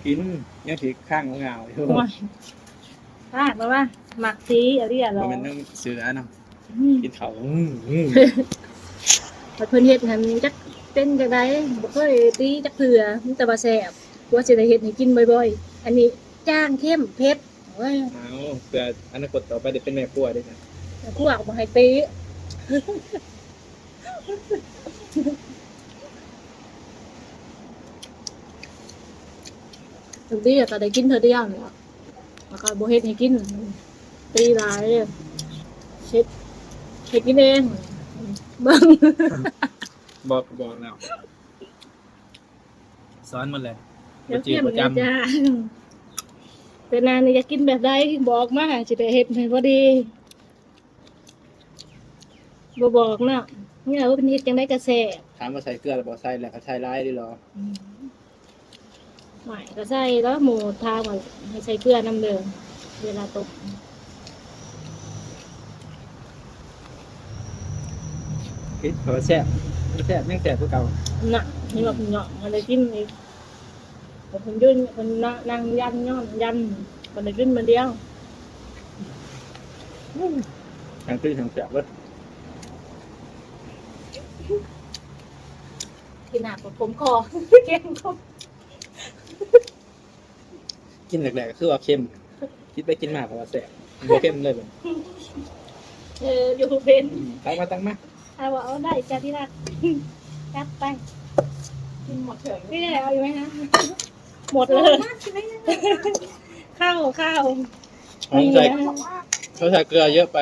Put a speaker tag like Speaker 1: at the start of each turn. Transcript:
Speaker 1: กินยังถือข้างเงาอยู่
Speaker 2: โอ้ยลากมาว่าหมักซีอะไรอ่ะ
Speaker 1: เพ
Speaker 2: เรา
Speaker 1: ราะมันต้องเสือเนาะกินเขา
Speaker 2: เพิ่นเฮ็ดหันจักเป็นจังไดบ่เคยตีจักเทื่อมีแต่ว่าแซ่บว่าสิได้เฮ็ดให้กินบ่อยๆอันนี้จ้างเข้มเผ็ดโอ้ย
Speaker 1: เอาเพื่ออนาคตต่อไปเดี๋ยวเป็นแม่ครัวด้วยนะ
Speaker 2: พวกบ่ให้ตีถึงตีก็ได้กินเทื่อเดียวนี่ล่ะแล้วก็บ่เฮ็ดให้กินตีหลายเฮ็ดให้กินเองเบิ่ง
Speaker 1: บอกแล้วสอนหมดเลย
Speaker 2: เดี๋ยวเทียมกันจ้าแต่นานนี่อยากกินแบบใดบอกมาสิได้เฮ็ดให้พอดีบ่บอกเนาะเนี่ยว่าเป็นเฮ็ดจังได๋ก็แซ่บ
Speaker 1: ถามว่าใส่เกลือหรือเปล่าใส่แล้วก็ใส่ร้ายดีหรอ
Speaker 2: หมายก็ใส่แล้วหมูทาว่าให้ใส่เกลือน้ำเด้อเวลาตก
Speaker 1: คิดเขาแซ่บแซ่บยังแซ่บกว่าเก่า
Speaker 2: น่ะนี่ว่าเพิ่นเหาะมันได้กินอีกแต่เพิ่นยืนเพิ่นนั่งยันย้อนยันเพิ่นได้กินมื้อเดียว
Speaker 1: ทั้งตื้นทั้งแซ่บเว้ย
Speaker 2: กินหนักกว่าผมคอ เก่งคม
Speaker 1: กินแหลกๆคือว่าเค็มคิดไปกินมากกว่าแซ่บบ่เค็มเลยแบบ
Speaker 2: อยู่เป็น
Speaker 1: ตั้งมา
Speaker 2: เอาว่าเอาได้จ้าที่รักจัดไป
Speaker 3: กินหมดเถอะ
Speaker 2: นี่แหละเอาอยู่ไหมนะหมดเลย ข้าว
Speaker 1: เขาใส่เกลือเยอะไป